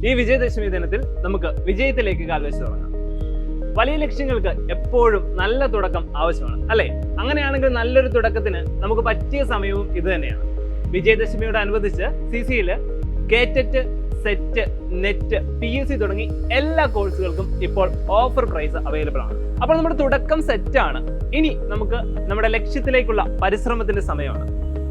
ഈ വിജയദശമി ദിനത്തിൽ നമുക്ക് വിജയത്തിലേക്ക് കാൽവെച്ച് തുടങ്ങാം. വലിയ ലക്ഷ്യങ്ങൾക്ക് എപ്പോഴും നല്ല തുടക്കം ആവശ്യമാണ്, അല്ലേ? അങ്ങനെയാണെങ്കിൽ നല്ലൊരു തുടക്കത്തിന് നമുക്ക് പറ്റിയ സമയവും ഇത് തന്നെയാണ്. വിജയദശമിയോടനുബന്ധിച്ച് CCയിൽ കേറ്ററ്റ്, സെറ്റ്, നെറ്റ്, PSC തുടങ്ങി എല്ലാ കോഴ്സുകൾക്കും ഇപ്പോൾ ഓഫർ പ്രൈസ് അവൈലബിൾ ആണ്. അപ്പോൾ നമ്മുടെ തുടക്കം സെറ്റാണ്. ഇനി നമുക്ക് നമ്മുടെ ലക്ഷ്യത്തിലേക്കുള്ള പരിശ്രമത്തിന്റെ സമയമാണ്.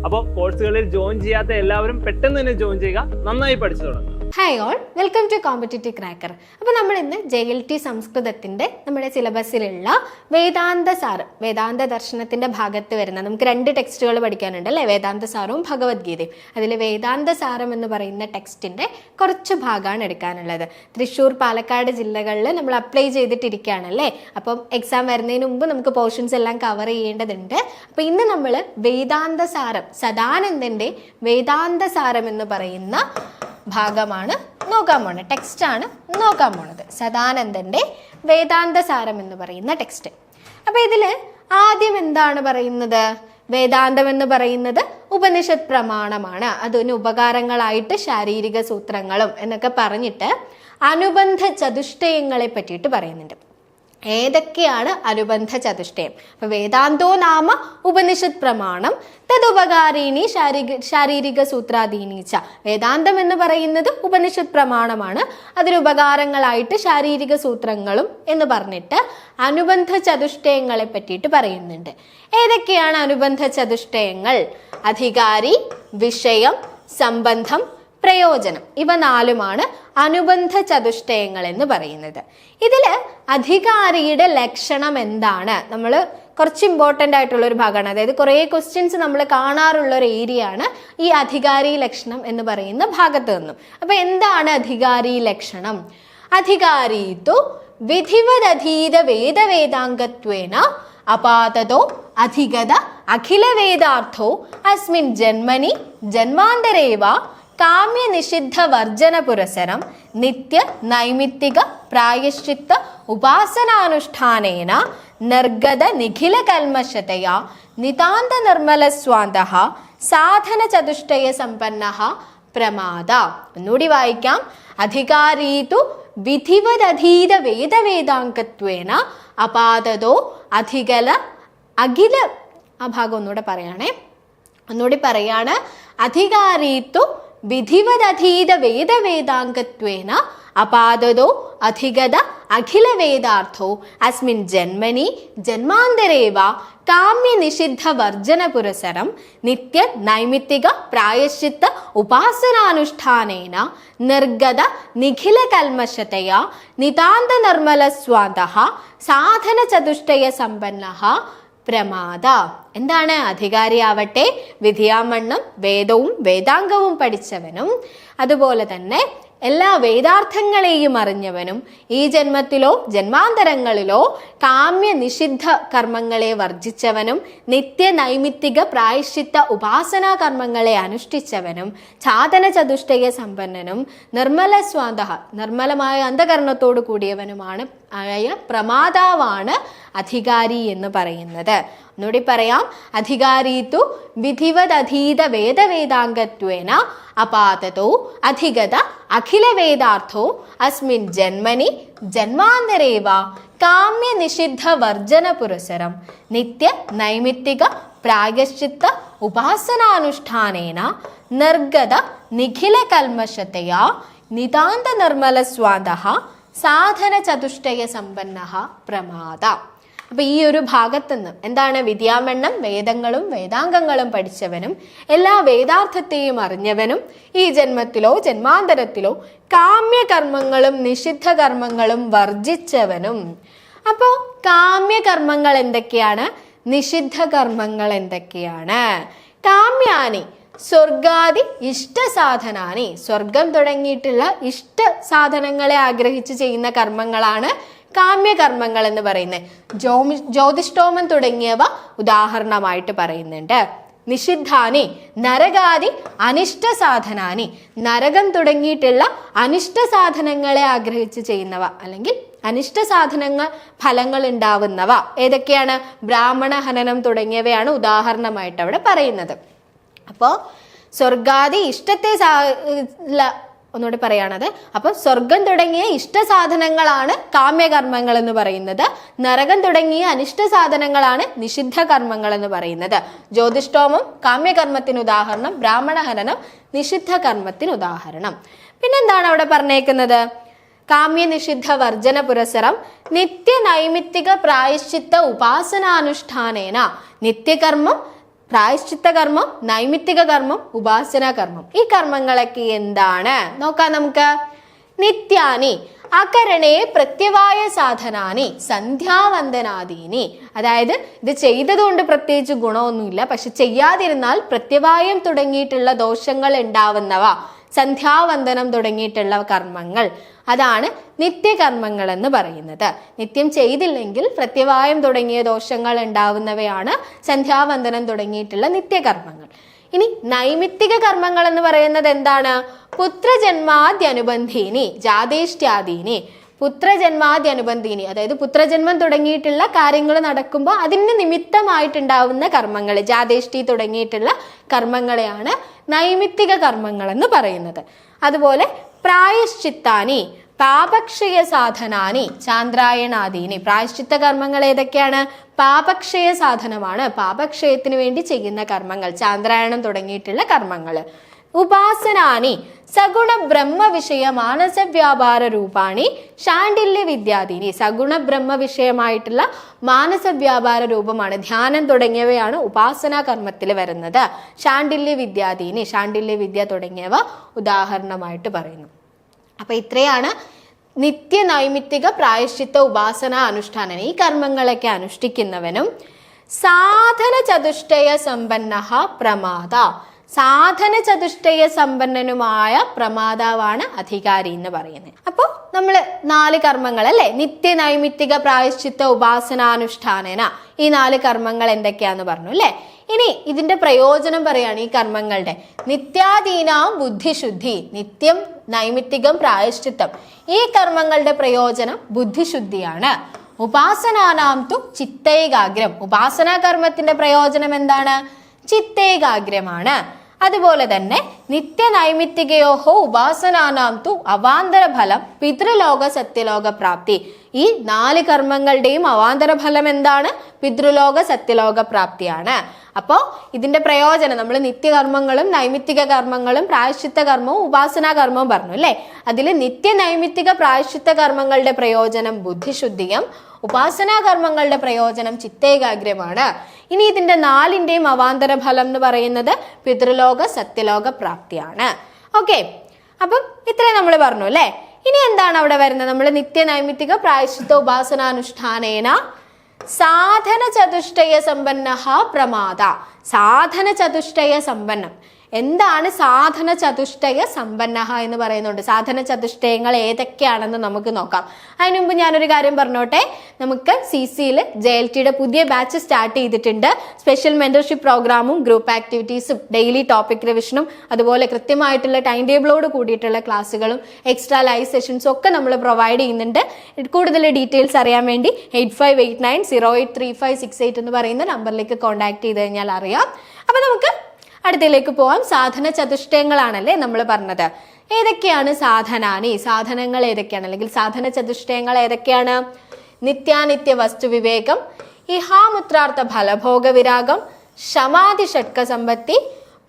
അപ്പോൾ കോഴ്സുകളിൽ ജോയിൻ ചെയ്യാത്ത എല്ലാവരും പെട്ടെന്ന് തന്നെ ജോയിൻ ചെയ്യുക, നന്നായി പഠിച്ചു തുടങ്ങുക. Hi all, welcome to competitive cracker. അപ്പോൾ നമ്മൾ ഇന്ന് JLT സംസ്കൃതത്തിൻ്റെ നമ്മുടെ സിലബസിലുള്ള വേദാന്ത ദർശനത്തിൻ്റെ ഭാഗത്ത് വരുന്ന നമുക്ക് 2 ടെക്സ്റ്റുകൾ പഠിക്കാനുണ്ട് അല്ലേ? വേദാന്തസാരവും ഭഗവത്ഗീതയും. അതിൽ വേദാന്തസാരം എന്ന് പറയുന്ന ടെക്സ്റ്റിൻ്റെ കുറച്ച് ഭാഗമാണ് എടുക്കാനുള്ളത്. തൃശ്ശൂർ, പാലക്കാട് ജില്ലകളിൽ നമ്മൾ അപ്ലൈ ചെയ്തിട്ടിരിക്കുകയാണല്ലേ. അപ്പം എക്സാം വരുന്നതിന് മുമ്പ് നമുക്ക് പോർഷൻസ് എല്ലാം കവർ ചെയ്യേണ്ടതുണ്ട്. അപ്പോൾ ഇന്ന് നമ്മൾ വേദാന്തസാരം, സദാനന്ദൻ്റെ വേദാന്തസാരം എന്ന് പറയുന്ന ഭാഗമാണ് നോക്കാൻ പോണത്, ടെക്സ്റ്റാണ് നോക്കാൻ പോണത്. സദാനന്ദൻ്റെ വേദാന്തസാരം എന്ന് പറയുന്ന ടെക്സ്റ്റ്. അപ്പോൾ ഇതിൽ ആദ്യം എന്താണ് പറയുന്നത്? വേദാന്തം എന്ന് പറയുന്നത് ഉപനിഷത്ത് പ്രമാണമാണ്. അതിന് ഉപകാരങ്ങളായിട്ട് ശാരീരിക സൂത്രങ്ങളും എന്നൊക്കെ പറഞ്ഞിട്ട് അനുബന്ധ ചതുഷ്ടയങ്ങളെ പറ്റിയിട്ട് പറയുന്നുണ്ട്. ഏതൊക്കെയാണ് അനുബന്ധ ചതുഷ്ടയം? അപ്പൊ വേദാന്തോ നാമ ഉപനിഷത്ത് പ്രമാണം തദുപകാരീണി ശാരീരിക സൂത്രാദീനീച്ച. വേദാന്തം എന്ന് പറയുന്നത് ഉപനിഷത്ത് പ്രമാണമാണ്, അതിനുപകാരങ്ങളായിട്ട് ശാരീരിക സൂത്രങ്ങളും എന്ന് പറഞ്ഞിട്ട് അനുബന്ധ ചതുഷ്ടയങ്ങളെ പറ്റിയിട്ട് പറയുന്നുണ്ട്. ഏതൊക്കെയാണ് അനുബന്ധ ചതുഷ്ടയങ്ങൾ? അധികാരി, വിഷയം, സംബന്ധം, പ്രയോജനം. ഇവ 4മാണ് അനുബന്ധ ചതുഷ്ടയങ്ങൾ എന്ന് പറയുന്നത്. ഇതിൽ അധികാരിയുടെ ലക്ഷണം എന്താണ്? നമ്മൾ കുറച്ച് ഇമ്പോർട്ടൻ്റ് ആയിട്ടുള്ള ഒരു ഭാഗമാണ്. അതായത് കുറേ ക്വസ്റ്റ്യൻസ് നമ്മൾ കാണാറുള്ള ഒരു ഏരിയ ആണ് ഈ അധികാരി ലക്ഷണം എന്ന് പറയുന്ന ഭാഗത്ത് നിന്നും. അപ്പൊ എന്താണ് അധികാരി ലക്ഷണം? അധികാരീതു വിധിവദധീത വേദവേദാംഗത്വേന അപാതതോ അധിഗത അഖില വേദാർത്ഥോ അസ്മിൻ ജന്മനി ജന്മാന്തരേവ കാമ്യ നിഷിദ്ധ വർജന പുരസരം നിത്യ നൈമിത്തിക പ്രായശ്ചിത്ത ഉപാസനാനുഷ്ഠാനേന നിർഗത നിഖില കൽമശതയാ നിതാന്ത നിർമ്മല സ്വാന്തഃ സാധന ചതുഷ്ടയ സമ്പന്നഃ പ്രമാദ. ഒന്നുകൂടി വായിക്കാം. അധികാരീതു വിധിവദധീത വേദവേദാംഗത്വേന അപാതതോ അഖില ആ ഭാഗം ഒന്നുകൂടെ പറയാണ്. അധികാരീതു വിധിവദധീത വേദവേദാംഗത്വേന അപാദതോ അധിഗത അഖില വേദാർത്ഥോ അസ്മിൻ ജന്മനി ജന്മാന്തരേവ കാമ്യ നിഷിദ്ധ വർജന പുരസരം നിത്യ നൈമിത്തിക പ്രായശ്ചിത്ത ഉപാസനാനുഷ്ഠാനേന നിർഗത നിഖില കൽമശതയാ നിതാന്ത നിർമ്മല സ്വാന്തഃ സാധന ചതുഷ്ടയ സമ്പന്നഃ പ്രമാദ. എന്താണ്? അധികാരിയാവട്ടെ വിധിയാമണ്ണം വേദവും വേദാംഗവും പഠിച്ചവനും അതുപോലെ തന്നെ എല്ലാ വേദാർത്ഥങ്ങളെയും അറിഞ്ഞവനും ഈ ജന്മത്തിലോ ജന്മാന്തരങ്ങളിലോ കാമ്യ നിഷിദ്ധ കർമ്മങ്ങളെ വർജിച്ചവനും നിത്യ നൈമിത്തിക പ്രായശ്ചിത്ത ഉപാസനാ കർമ്മങ്ങളെ അനുഷ്ഠിച്ചവനും സാധന ചതുഷ്ടയ സമ്പന്നനും നിർമ്മല സ്വാന്ത നിർമ്മലമായ അന്ധകരണത്തോടു കൂടിയവനുമാണ് ആയ പ്രമാതാവാണ് അധികാരി എന്ന് പറയുന്നത്. ഒന്നുകൂടി പറയാം. അധികാരീതു വിധിവദധീത വേദവേദാംഗത്വേന അപാതതോ അധിഗത അഖില വേദാർത്ഥോ അസ്മിൻ ജന്മനി ജന്മാന്തരേവ കാമ്യ നിഷിദ്ധ വർജന പുരസരം നിത്യ നൈമിത്തിക പ്രായശ്ചിത്ത ഉപാസനാനുഷ്ഠാനേന നിർഗത നിഖില കൽമശതയാ നിതാന്ത നിർമ്മല സ്വാന്തഃ സാധന ചതുഷ്ടയ സമ്പന്നഃ പ്രമാദ. അപ്പൊ ഈ ഒരു ഭാഗത്തുനിന്ന് എന്താണ്? വിദ്യാമണ്ണം വേദങ്ങളും വേദാംഗങ്ങളും പഠിച്ചവനും എല്ലാ വേദാർത്ഥത്തെയും അറിഞ്ഞവനും ഈ ജന്മത്തിലോ ജന്മാന്തരത്തിലോ കാമ്യകർമ്മങ്ങളും നിഷിദ്ധ കർമ്മങ്ങളും വർജിച്ചവനും. അപ്പോൾ കാമ്യകർമ്മങ്ങൾ എന്തൊക്കെയാണ്? നിഷിദ്ധ കർമ്മങ്ങൾ എന്തൊക്കെയാണ്? കാമ്യാനി സ്വർഗാദി ഇഷ്ടസാധനാനി. സ്വർഗം തുടങ്ങിയിട്ടുള്ള ഇഷ്ട സാധനങ്ങളെ ആഗ്രഹിച്ച് ചെയ്യുന്ന കർമ്മങ്ങളാണ് കാമ്യകർമ്മങ്ങൾ എന്ന് പറയുന്നത്. ജ്യോതിഷ്ടോമം തുടങ്ങിയവ ഉദാഹരണമായിട്ട് പറയുന്നുണ്ട്. നിഷിദ്ധാനി നരകാദി അനിഷ്ട സാധനാനി. നരകം തുടങ്ങിയിട്ടുള്ള അനിഷ്ട സാധനങ്ങളെ ആഗ്രഹിച്ച് ചെയ്യുന്നവ അല്ലെങ്കിൽ അനിഷ്ട സാധനങ്ങൾ ഫലങ്ങൾ ഉണ്ടാവുന്നവ ഏതൊക്കെയാണ്? ബ്രാഹ്മണ ഹനനം തുടങ്ങിയവയാണ് ഉദാഹരണമായിട്ട് അവിടെ പറയുന്നത്. അപ്പോൾ സ്വർഗാദി ഇഷ്ടത്തെ ഒന്നുകൂടി പറയാണത്. അപ്പൊ സ്വർഗം തുടങ്ങിയ ഇഷ്ടസാധനങ്ങളാണ് കാമ്യകർമ്മങ്ങൾ എന്ന് പറയുന്നത്. നരകം തുടങ്ങിയ അനിഷ്ട സാധനങ്ങളാണ് നിഷിദ്ധ കർമ്മങ്ങൾ എന്ന് പറയുന്നത്. ജ്യോതിഷ്ഠോമം കാമ്യകർമ്മത്തിന് ഉദാഹരണം, ബ്രാഹ്മണഹനനം നിഷിദ്ധ കർമ്മത്തിന് ഉദാഹരണം. പിന്നെന്താണ് അവിടെ പറഞ്ഞേക്കുന്നത്? കാമ്യ നിഷിദ്ധ വർജന പുരസരം നിത്യ നൈമിത്തിക പ്രായശ്ചിത്ത ഉപാസനാനുഷ്ഠാനേന. നിത്യകർമ്മം, പ്രായശ്ചിത്ത കർമ്മം, നൈമിത്തിക കർമ്മം, ഉപാസനാ കർമ്മം. ഈ കർമ്മങ്ങളൊക്കെ എന്താണ് നോക്കാം നമുക്ക്. നിത്യാനി അകരണേ പ്രത്യവായ സാധനാനി സന്ധ്യാവന്ദനാദീനി. അതായത് ഇത് ചെയ്തതുകൊണ്ട് പ്രത്യേകിച്ച് ഗുണമൊന്നുമില്ല, പക്ഷെ ചെയ്യാതിരുന്നാൽ പ്രത്യവായം തുടങ്ങിയിട്ടുള്ള ദോഷങ്ങൾ ഉണ്ടാവുന്നവ, സന്ധ്യാവന്ദനം തുടങ്ങിയിട്ടുള്ള കർമ്മങ്ങൾ, അതാണ് നിത്യകർമ്മങ്ങൾ എന്ന് പറയുന്നത്. നിത്യം ചെയ്തില്ലെങ്കിൽ പ്രത്യവായം തുടങ്ങിയ ദോഷങ്ങൾ ഉണ്ടാവുന്നവയാണ് സന്ധ്യാവന്ദനം തുടങ്ങിയിട്ടുള്ള നിത്യകർമ്മങ്ങൾ. ഇനി നൈമിത്തിക കർമ്മങ്ങൾ എന്ന് പറയുന്നത് എന്താണ്? പുത്രജന്മാദ്യനുബന്ധീനി ജാതേഷ്ട്യാദീനി. പുത്രജന്മാദ്യനുബന്ധീനി, അതായത് പുത്രജന്മം തുടങ്ങിയിട്ടുള്ള കാര്യങ്ങൾ നടക്കുമ്പോൾ അതിന് നിമിത്തമായിട്ടുണ്ടാവുന്ന കർമ്മങ്ങൾ, ജാതേഷ്ടി തുടങ്ങിയിട്ടുള്ള കർമ്മങ്ങളെയാണ് നൈമിത്തിക കർമ്മങ്ങൾ എന്ന് പറയുന്നത്. അതുപോലെ പ്രായശ്ചിത്താനി പാപക്ഷയ സാധനാനി ചാന്ദ്രായണാദീനി. പ്രായശ്ചിത്ത കർമ്മങ്ങൾ ഏതൊക്കെയാണ്? പാപക്ഷയ സാധനമാണ്, പാപക്ഷയത്തിന് വേണ്ടി ചെയ്യുന്ന കർമ്മങ്ങൾ, ചാന്ദ്രായണം തുടങ്ങിയിട്ടുള്ള കർമ്മങ്ങൾ. ഉപാസനാനി സഗുണ ബ്രഹ്മ വിഷയ മാനസ വ്യാപാര രൂപാണി ശാണ്ഡില്യ വിദ്യാദീനി. സഗുണ ബ്രഹ്മ വിഷയമായിട്ടുള്ള മാനസ വ്യാപാര രൂപമാണ്, ധ്യാനം തുടങ്ങിയവയാണ് ഉപാസനാ കർമ്മത്തിൽ വരുന്നത്. ശാണ്ഡില്യ വിദ്യാദീനി, ശാണ്ഡില്യ വിദ്യ തുടങ്ങിയവ ഉദാഹരണമായിട്ട് പറയുന്നു. അപ്പൊ ഇത്രയാണ് നിത്യ നൈമിത്തിക പ്രായശ്ചിത്ത ഉപാസന അനുഷ്ഠാനം. ഈ കർമ്മങ്ങളൊക്കെ അനുഷ്ഠിക്കുന്നവനും സാധന ചതുഷ്ടയ സമ്പന്നഃ പ്രമാദ. സാധന ചതുഷ്ടയ സമ്പന്നനുമായ പ്രമാതാവാണ് അധികാരി എന്ന് പറയുന്നത്. അപ്പോൾ നമ്മൾ 4 കർമ്മങ്ങൾ അല്ലെ, നിത്യ നൈമിത്തിക പ്രായശ്ചിത്ത ഉപാസനാനുഷ്ഠാനേന, ഈ 4 കർമ്മങ്ങൾ എന്തൊക്കെയാന്ന് പറഞ്ഞു അല്ലെ. ഇനി ഇതിന്റെ പ്രയോജനം പറയാണ് ഈ കർമ്മങ്ങളുടെ. നിത്യാദീനാം ബുദ്ധിശുദ്ധി, നിത്യം, നൈമിത്തികം, പ്രായശ്ചിത്തം, ഈ കർമ്മങ്ങളുടെ പ്രയോജനം ബുദ്ധിശുദ്ധിയാണ്. ഉപാസനാനാം തു ചിത്തൈകാഗ്രം, ഉപാസനാ കർമ്മത്തിന്റെ പ്രയോജനം എന്താണ്? ചിത്തേകാഗ്രമാണ്. അതുപോലെ തന്നെ നിത്യ നൈമിത്തികയോഹോ ഉപാസനാനാം തു അവാന്തര ഫലം പിതൃലോക സത്യലോക പ്രാപ്തി. ഈ 4 കർമ്മങ്ങളുടെയും അവാന്തര ഫലം എന്താണ്? പിതൃലോക സത്യലോക പ്രാപ്തിയാണ്. അപ്പോൾ ഇതിന്റെ പ്രയോജനം, നമ്മൾ നിത്യകർമ്മങ്ങളും നൈമിത്തിക കർമ്മങ്ങളും പ്രായശ്ചിത്ത കർമ്മവും ഉപാസനാ കർമ്മവും പറഞ്ഞു അല്ലെ. അതിൽ നിത്യ നൈമിത്തിക പ്രായശ്ചിത്ത കർമ്മങ്ങളുടെ പ്രയോജനം ബുദ്ധിശുദ്ധിയും ഉപാസനാ കർമ്മങ്ങളുടെ പ്രയോജനം ചിത്തേകാഗ്രമാണ്. ഇനി ഇതിന്റെ 4ന്റെയും അവാന്തര ഫലം എന്ന് പറയുന്നത് പിതൃലോക സത്യലോക പ്രാപ്തിയാണ്. ഓക്കെ, അപ്പം ഇത്രയും നമ്മൾ പറഞ്ഞു അല്ലെ. ഇനി എന്താണ് അവിടെ വരുന്നത്? നമ്മൾ നിത്യ നൈമിത്തിക പ്രായശ്ചിത്ത ഉപാസനാനുഷ്ഠാനേന സാധന ചതുഷ്ടയ സമ്പന്നഃ പ്രമാദ. സാധന ചതുഷ്ടയ സമ്പന്നം. എന്താണ് സാധന ചതുഷ്ടയ സമ്പന്നഃ എന്ന് പറയുന്നുണ്ട്? സാധന ചതുഷ്ടയങ്ങൾ ഏതൊക്കെയാണെന്ന് നമുക്ക് നോക്കാം. അതിനു മുമ്പ് ഞാനൊരു കാര്യം പറഞ്ഞോട്ടെ. നമുക്ക് CCയിൽ JLTയുടെ പുതിയ ബാച്ച് സ്റ്റാർട്ട് ചെയ്തിട്ടുണ്ട്. സ്പെഷ്യൽ മെന്റർഷിപ്പ് പ്രോഗ്രാമും ഗ്രൂപ്പ് ആക്ടിവിറ്റീസും ഡെയിലി ടോപ്പിക് റിവിഷനും അതുപോലെ കൃത്യമായിട്ടുള്ള ടൈം ടേബിളോട് കൂടിയിട്ടുള്ള ക്ലാസ്സുകളും എക്സ്ട്രാ ലൈവ് സെഷൻസും ഒക്കെ നമ്മൾ പ്രൊവൈഡ് ചെയ്യുന്നുണ്ട്. കൂടുതൽ ഡീറ്റെയിൽസ് അറിയാൻ വേണ്ടി 8589083568 എന്ന് പറയുന്ന നമ്പറിലേക്ക് കോൺടാക്ട് ചെയ്ത് കഴിഞ്ഞാൽ അറിയാം. അപ്പൊ നമുക്ക് അടുത്തയിലേക്ക് പോവാം. സാധന ചതുഷ്ടയങ്ങളാണല്ലേ നമ്മൾ പറഞ്ഞത്. ഏതൊക്കെയാണ് സാധനാനി? സാധനങ്ങൾ ഏതൊക്കെയാണ്, അല്ലെങ്കിൽ സാധന ചതുഷ്ടയങ്ങൾ ഏതൊക്കെയാണ്? നിത്യാനിത്യ വസ്തു വിവേകം, ഇഹാമുത്രാർത്ഥ ഫലഭോഗ വിരാഗം, ശമാധി ഷഡ്ക സമ്പത്തി,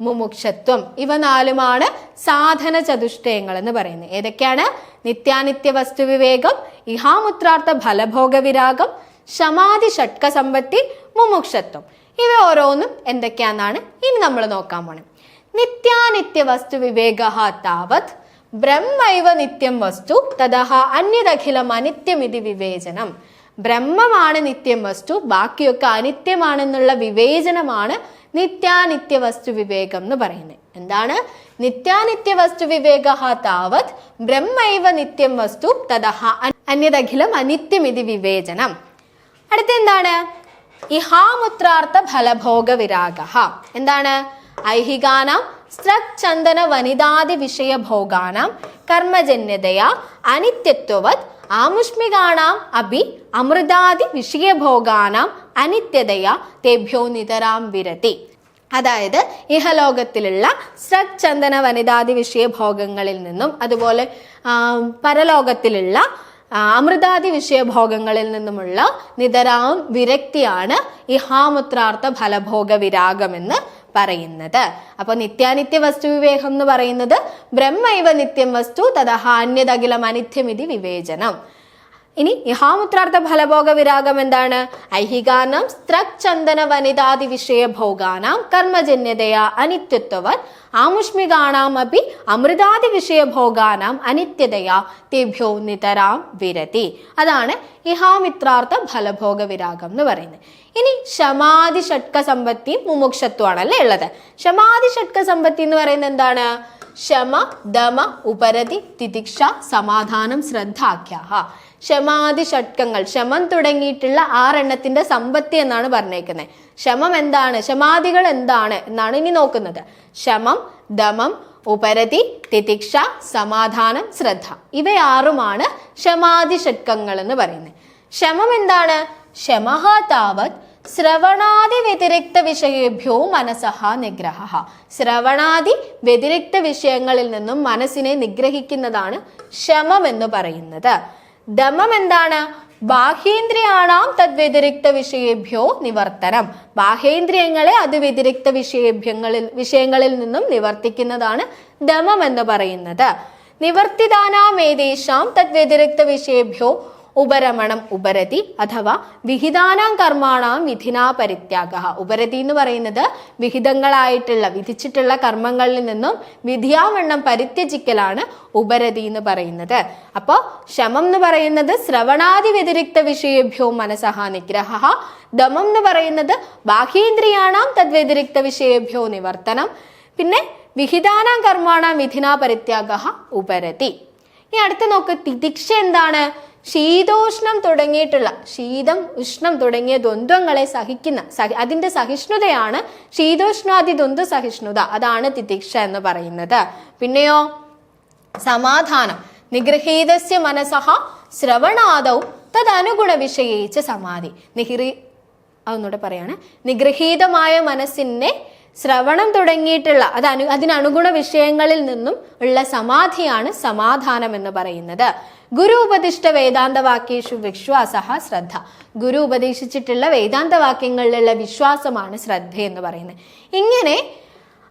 മുമുക്ഷത്വം. ഇവ 4മാണ് സാധന ചതുഷ്ടയങ്ങൾ എന്ന് പറയുന്നത്. ഏതൊക്കെയാണ്? നിത്യാനിത്യ വസ്തു വിവേകം, ഇഹാമുത്രാർത്ഥ ഫലഭോഗ വിരാഗം, ശമാധി ഷഡ്ക സമ്പത്തി, മുമുക്ഷത്വം. ഇവ ഓരോന്നും എന്തൊക്കെയാണെന്നാണ് ഇനി നമ്മൾ നോക്കാൻ പോണേ. നിത്യാനിത്യ വസ്തു വിവേക താവത് ബ്രഹ്മൈവ നിത്യം വസ്തു തതഃ അന്യദഖിലം അനിത്യമിതി വിവേചനം. ബ്രഹ്മമാണ് നിത്യം വസ്തു, ബാക്കിയൊക്കെ അനിത്യമാണെന്നുള്ള വിവേചനമാണ് നിത്യാനിത്യ വസ്തു വിവേകം എന്ന് പറയുന്നത്. എന്താണ്? നിത്യാനിത്യ വസ്തു വിവേക താവത് ബ്രഹ്മൈവ നിത്യം വസ്തു തതഃ അന്യദഖിലം അനിത്യമിതി വിവേചനം. അടുത്ത എന്താണ്? ഇഹാമുത്രാർത്ഥ ഫലഭോഗ വിരാഗ. എന്താണ്? ഐഹികാനാം സ്രക്ചന്ദന വനിതാദി വിഷയഭോഗാനാം കർമ്മജന്യതയാ അനിത്യത്വവത് ആമുഷ്മികാണാം അഭി അമൃതാദി വിഷയഭോഗാനാം അനിത്യതയാ തേഭ്യോ നിതരാം വിരതി. അതായത് ഇഹലോകത്തിലുള്ള സ്രക് ചന്ദന വനിതാദി വിഷയ ഭോഗങ്ങളിൽ നിന്നും അതുപോലെ പരലോകത്തിലുള്ള അമൃതാദി വിഷയഭോഗങ്ങളിൽ നിന്നുമുള്ള നിതരാം വിരക്തിയാണ് ഇഹാമുത്രാർത്ഥ ഫലഭോഗ വിരാഗം എന്ന് പറയുന്നത്. അപ്പൊ നിത്യാനിത്യ വസ്തു വിവേകം എന്ന് പറയുന്നത് ബ്രഹ്മൈവ നിത്യം വസ്തു തദഹാന്യതകിലം അനിത്യമിതി വിവേചനം. ഇനി ഇഹാമുത്രാർത്ഥ ഫലഭോഗ വിരാഗം എന്താണ്? ഐഹികാനം സ്ത്രക് ചന്ദന വനിതാദി വിഷയ ഭോഗാനാം കർമ്മജന്യതയാ അനിത്യത്വവത് ആമുഷ്മികാണാം അപി അമൃതാദി വിഷയ ഭോഗാനാം അനിത്യതയാ തേഭ്യോ നിതരാം വിരതി. അതാണ് ഇഹാമിത്രാർത്ഥ ഫലഭോഗ വിരാഗം എന്ന് പറയുന്നത്. ഇനി ശമാധി ഷട്ക സമ്പത്തിയും മുമുക്ഷത്വമാണല്ലേ ഉള്ളത്. ശമാധി ഷട്ക സമ്പത്തി എന്ന് പറയുന്നത് എന്താണ്? ശമ ദമ ഉപരതി തിതിക്ഷ സമാധാനം ശ്രദ്ധാഖ്യാഹ. ശമാധി ഷട്കങ്ങൾ, ശമം തുടങ്ങിയിട്ടുള്ള 6 എണ്ണത്തിന്റെ സമ്പത്തി എന്നാണ് പറഞ്ഞേക്കുന്നത്. ശമം എന്താണ്, ശമാധികൾ എന്താണ് എന്നാണ് ഇനി നോക്കുന്നത്. ശമം, ദമം, ഉപരതി, തിതിക്ഷ, സമാധാനം, ശ്രദ്ധ, ഇവ 6ഉമാണ് ശമാധി ഷട്കങ്ങൾ എന്ന് പറയുന്നത്. ശമം എന്താണ്? ശമഃ താവത് ശ്രവണാദി വ്യതിരിക്ത വിഷയേഭ്യോ മനസഹ നിഗ്രഹ. ശ്രവണാദി വ്യതിരിക്ത വിഷയങ്ങളിൽ നിന്നും മനസ്സിനെ നിഗ്രഹിക്കുന്നതാണ് ശമം എന്ന് പറയുന്നത്. ദമം എന്താണ്? ബാഹ്യേന്ദ്രിയാണാം തദ്വ്യതിരിക്ത വിഷയേഭ്യോ നിവർത്തനം. ബാഹ്യേന്ദ്രിയങ്ങളെ അത് വ്യതിരിക്ത വിഷയങ്ങളിൽ നിന്നും നിവർത്തിക്കുന്നതാണ് ദമം എന്ന് പറയുന്നത്. നിവർത്തിദാനാമേതേഷാം തദ്വ്യതിരിക്ത വിഷയേഭ്യോ ഉപരമണം ഉപരതി അഥവാ വിഹിതാനാം കർമാണാം വിധിനാ പരിത്യാഗ. ഉപരതി എന്ന് പറയുന്നത് വിഹിതങ്ങളായിട്ടുള്ള വിധിച്ചിട്ടുള്ള കർമ്മങ്ങളിൽ നിന്നും വിധിയാവണ്ണം പരിത്യജിക്കലാണ് ഉപരതി എന്ന് പറയുന്നത്. അപ്പോൾ ശമം എന്ന് പറയുന്നത് ശ്രവണാദി വ്യതിരിക്ത വിഷയേഭ്യോ മനസഹ നിഗ്രഹ. ദമം എന്ന് പറയുന്നത് ബാഹ്യേന്ദ്രിയാണാം തദ്വ്യതിരിക്ത വിഷയേഭ്യോ നിവർത്തനം. പിന്നെ വിഹിതാനാം കർമാണാം വിധിനാ പരിത്യാഗ ഉപരതി. ഇനി അടുത്ത് നോക്ക്, തിതിക്ഷ എന്താണ്? ശീതോഷ്ണം തുടങ്ങിയിട്ടുള്ള ശീതം ഉഷ്ണം തുടങ്ങിയ ദ്വന്ദ്വങ്ങളെ സഹിക്കുന്ന അതിന്റെ സഹിഷ്ണുതയാണ് ശീതോഷ്ണാദി ദ്വന്ദ്വ സഹിഷ്ണുത. അതാണ് തിതിക്ഷ എന്ന് പറയുന്നത്. പിന്നെയോ സമാധാനം. നിഗൃഹീതസ്യ മനസഹ ശ്രവണാദൗ തദനുഗുണ വിഷയേച്ച സമാധി. അതൊന്നുകൂടെ പറയാണ്. നിഗൃഹീതമായ മനസ്സിനെ ശ്രവണം തുടങ്ങിയിട്ടുള്ള അതിനനുഗുണ വിഷയങ്ങളിൽ നിന്നും ഉള്ള സമാധിയാണ് സമാധാനം എന്ന് പറയുന്നത്. ഗുരു ഉപദിഷ്ട വേദാന്ത വാക്യേഷു വിശ്വാസ ശ്രദ്ധ. ഗുരു ഉപദേശിച്ചിട്ടുള്ള വേദാന്ത വാക്യങ്ങളിലുള്ള വിശ്വാസമാണ് ശ്രദ്ധ എന്ന് പറയുന്നത്. ഇങ്ങനെ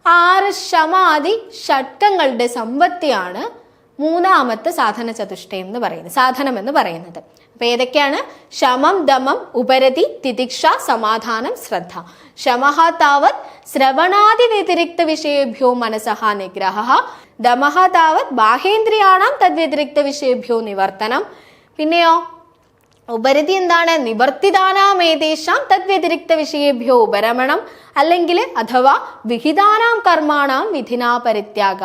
6 ശമാധി ഷട്കങ്ങളുടെ സമ്പത്തിയാണ് 3ാമത്തെ സാധന ചതുഷ്ടയം എന്ന് പറയുന്നത്, സാധനം എന്ന് പറയുന്നത്. അപ്പൊ ഏതൊക്കെയാണ്? ശമം, ദമം, ഉപരതി, തിതിക്ഷ, സമാധാനം, ശ്രദ്ധ. ശമഃ താവത് ശ്രവണാദി വ്യതിരിക്ത വിഷയേഭ്യോ മനസഹ നിഗ്രഹ. ദമഃ താവത് ബാഹ്യേന്ദ്രിയാണാം തദ്വ്യതിരിക്ത വിഷയേഭ്യോ നിവർത്തനം. പിന്നെയോ ഉപരതി എന്താണ്? നിവർത്തിദാനാമേതേഷാം തദ്വ്യതിരിക്ത വിഷയേഭ്യോ ഉപരമണം അല്ലെങ്കിൽ അഥവാ വിഹിതാനാം കർമാണാം വിധിനാ പരിത്യാഗ.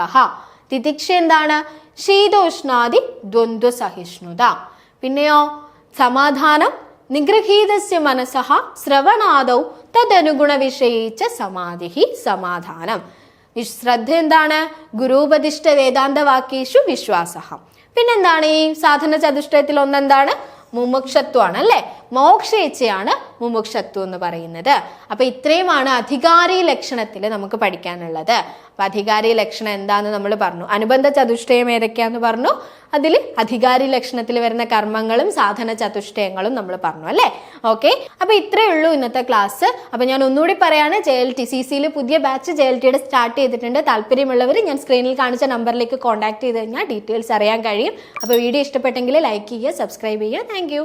തിതിക്ഷ എന്താണ്? ശീതോഷ്ണാദി ദ്വന്ദ്വ സഹിഷ്ണുത. പിന്നെയോ സമാധാനം. നിഗൃഹീതസ്യ മനസഹ ശ്രവണാദൗ തദനുഗുണ വിഷയേച്ച സമാധി സമാധാനം. ശ്രദ്ധ എന്താണ്? ഗുരുപദിഷ്ട വേദാന്ത വാക്യേഷു വിശ്വാസ. പിന്നെന്താണ് ഈ സാധന ചതുഷ്ടയത്തിൽ ഒന്നെന്താണ്? മുമുക്ഷത്വമാണ് അല്ലെ. മോക്ഷേച്ഛയാണ് മുമുക്ഷത്വം എന്ന് പറയുന്നത്. അപ്പൊ ഇത്രയുമാണ് അധികാരി ലക്ഷണത്തിൽ നമുക്ക് പഠിക്കാനുള്ളത്. അപ്പൊ അധികാരി ലക്ഷണം എന്താന്ന് നമ്മൾ പറഞ്ഞു. അനുബന്ധ ചതുഷ്ടയം ഏതൊക്കെയാന്ന് പറഞ്ഞു. അതിൽ അധികാരി ലക്ഷണത്തിൽ വരുന്ന കർമ്മങ്ങളും സാധന ചതുഷ്ടയങ്ങളും നമ്മൾ പറഞ്ഞു അല്ലേ. ഓക്കെ, അപ്പൊ ഇത്രയേ ഉള്ളൂ ഇന്നത്തെ ക്ലാസ്. അപ്പൊ ഞാൻ ഒന്നുകൂടി പറയാണ്, JLTCCയിൽ പുതിയ ബാച്ച് JLTയുടെ സ്റ്റാർട്ട് ചെയ്തിട്ടുണ്ട്. താല്പര്യമുള്ളവർ ഞാൻ സ്ക്രീനിൽ കാണിച്ച നമ്പറിലേക്ക് കോൺടാക്ട് ചെയ്ത് കഴിഞ്ഞാൽ ഡീറ്റെയിൽസ് അറിയാൻ കഴിയും. അപ്പൊ വീഡിയോ ഇഷ്ടപ്പെട്ടെങ്കിൽ ലൈക്ക് ചെയ്യുക, സബ്സ്ക്രൈബ് ചെയ്യുക. Thank you.